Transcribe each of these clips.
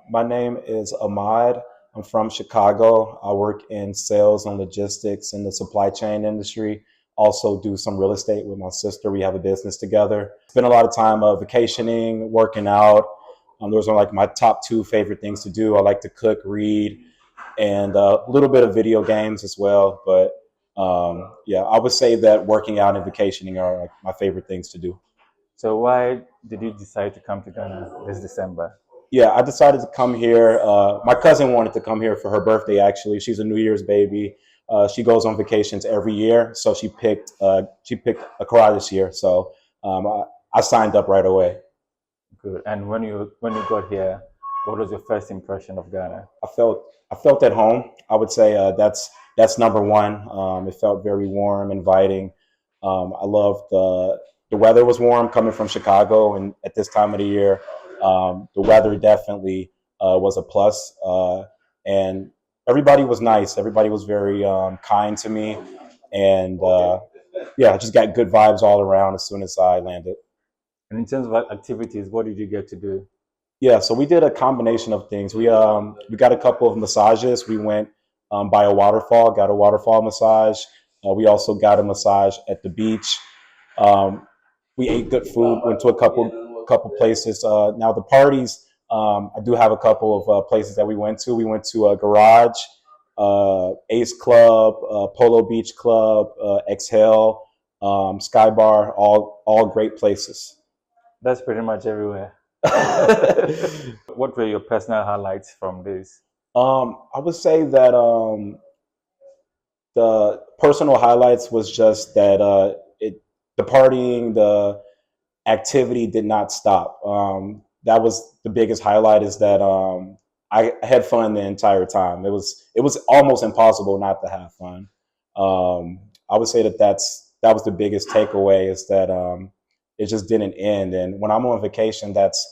My name is Ahmad. I'm from Chicago. I work in sales and logistics in the supply chain industry. Also do some real estate with my sister. We have a business together. Spend a lot of time vacationing, working out. Those are like my top two favorite things to do. I like to cook, read, and a little bit of video games as well. But yeah, I would say that working out and vacationing are like my favorite things to do. So why did you decide to come to Ghana this December? Yeah, I decided to come here. My cousin wanted to come here for her birthday. Actually, she's a New Year's baby. She goes on vacations every year, so she picked Accra this year. So I signed up right away. Good. And when you got here, what was your first impression of Ghana? I felt at home. I would say that's number one. It felt very warm, inviting. I loved the weather was warm coming from Chicago, and at this time of the year, the weather definitely was a plus. And everybody was nice. Everybody was very kind to me, and yeah, I just got good vibes all around as soon as I landed. And in terms of activities, what did you get to do? Yeah, so we did a combination of things. We got a couple of massages. We went by a waterfall, got a waterfall massage. We also got a massage at the beach. Um, we ate good food. Went to a couple places. Now the parties, I do have a couple of places that we went to. We went to a garage, Ace Club, Polo Beach Club, Exhale, Sky Bar. All great places. That's pretty much everywhere. What were your personal highlights from this? I would say that the personal highlights was just that the partying, the activity did not stop. That was the biggest highlight. Is that I had fun the entire time. It was almost impossible not to have fun. I would say that was the biggest takeaway. Is that it just didn't end. And when I'm on vacation, that's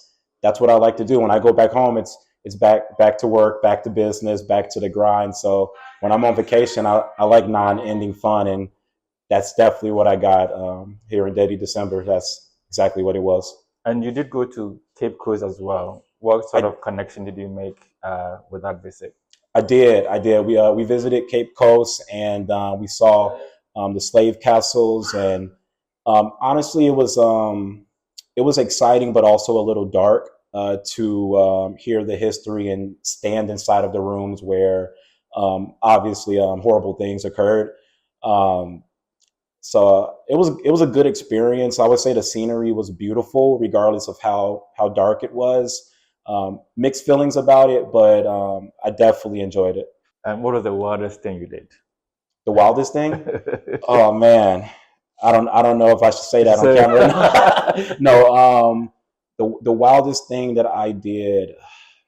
what I like to do. When I go back home, it's back to work, back to business, back to the grind. So when I'm on vacation, I like non-ending fun, and that's definitely what I got here in Detty December. That's exactly what it was. And you did go to Cape Coast as well. What sort I of connection did you make with that visit? I did. We visited Cape Coast, and we saw the slave castles, and honestly, it was exciting, but also a little dark to hear the history and stand inside of the rooms where obviously horrible things occurred. Um, so it was a good experience. I would say the scenery was beautiful, regardless of how dark it was. Mixed feelings about it, but I definitely enjoyed it. And what was the wildest thing you did? The wildest thing? Oh man, I don't know if I should say that on So, camera or not. No, the wildest thing that I did.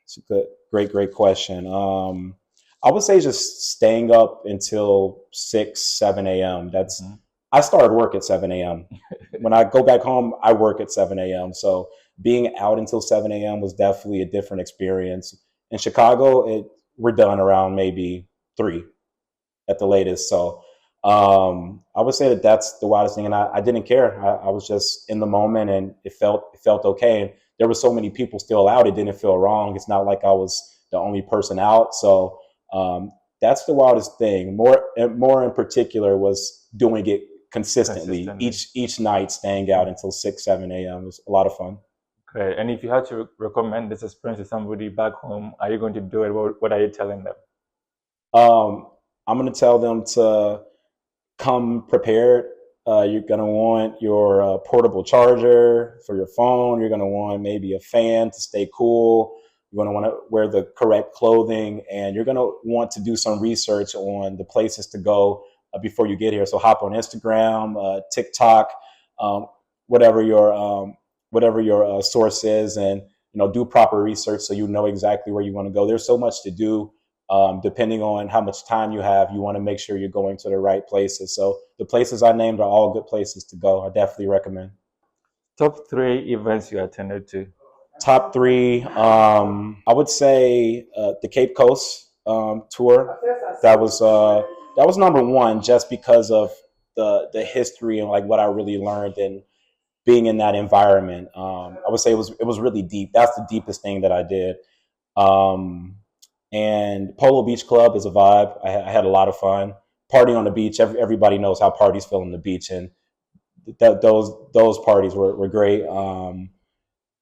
It's a great question. I would say just staying up until 6, 7 a.m. Mhm. I started work at 7 a.m. When I go back home, I work at 7 a.m. So being out until 7 a.m. was definitely a different experience. In Chicago, we're done around maybe 3 at the latest. So I would say that that's the wildest thing, and I didn't care. I was just in the moment, and it felt okay. And there were so many people still out; it didn't feel wrong. It's not like I was the only person out. So that's the wildest thing. More in particular was doing it consistently Consistently. each night, staying out until 6, 7 a.m. It was a lot of fun. Great. And if you had to recommend this experience to somebody back home, are you going to do it? What are you telling them? Um, I'm going to tell them to come prepared. You're going to want your portable charger for your phone. You're going to want maybe a fan to stay cool. You're going to want to wear the correct clothing, and you're going to want to do some research on the places to go before you get here. So hop on Instagram, TikTok, um, whatever your source is, and do proper research so you know exactly where you want to go. There's so much to do. Depending on how much time you have, you want to make sure you're going to the right places. So the places I named are all good places to go. I definitely recommend. Top three events you attended to. Top three, I would say the Cape Coast tour. That was number one, just because of the history and like what I really learned and being in that environment. I would say it was really deep. That's the deepest thing that I did. Um, and Polo Beach Club is a vibe. I had a lot of fun. Party on the beach. Everybody knows how parties feel on the beach, and those parties were great.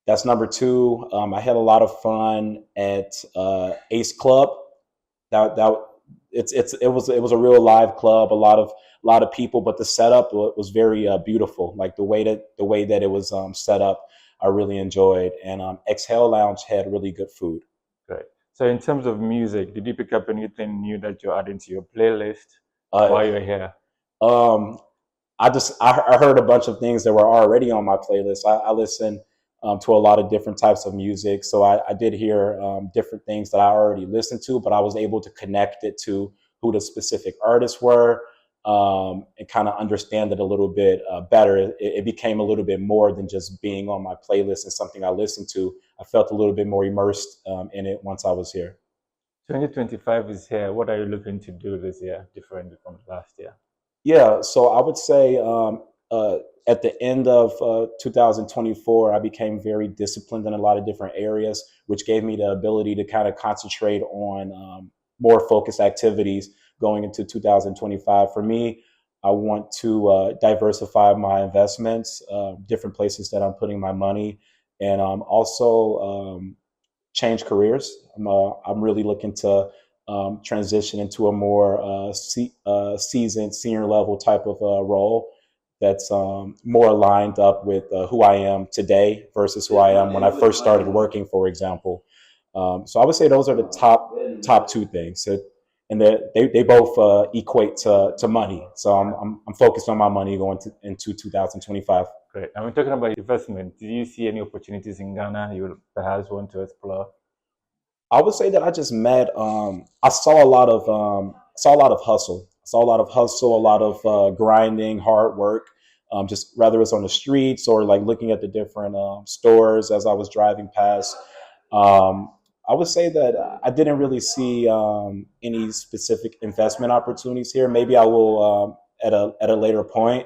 That's number two. I had a lot of fun at Ace Club. That it was a real live club. A lot of people, but the setup was very beautiful. Like the way that it was set up, I really enjoyed. And Exhale Lounge had really good food. Great. So in terms of music, did you pick up anything new that you're adding to your playlist Uh, while you're here? um, I heard a bunch of things that were already on my playlist. I listen to a lot of different types of music, so I did hear different things that I already listened to, but I was able to connect it to who the specific artists were, and kind of understand it a little bit better. It became a little bit more than just being on my playlist and something I listened to. I felt a little bit more immersed in it once I was here. 2025 is here. What are you looking to do this year different from last year? Yeah, so I would say at the end of 2024, I became very disciplined in a lot of different areas, which gave me the ability to kind of concentrate on more focused activities going into 2025. For me, I want to diversify my investments, different places that I'm putting my money, and also change careers. I'm really looking to transition into a more seasoned senior level type of role that's more aligned up with who I am today versus who I am when I first started working, for example. So I would say those are the top two things. And they both equate to money. So I'm focused on my money going into 2025. Great. And we're talking about investment. Do you see any opportunities in Ghana you perhaps want to explore? I would say that I just met. I saw a lot of hustle. I saw a lot of hustle, a lot of grinding, hard work. Just whether it's on the streets or like looking at the different stores as I was driving past. Um, I would say that I didn't really see any specific investment opportunities here. Maybe I will at a later point.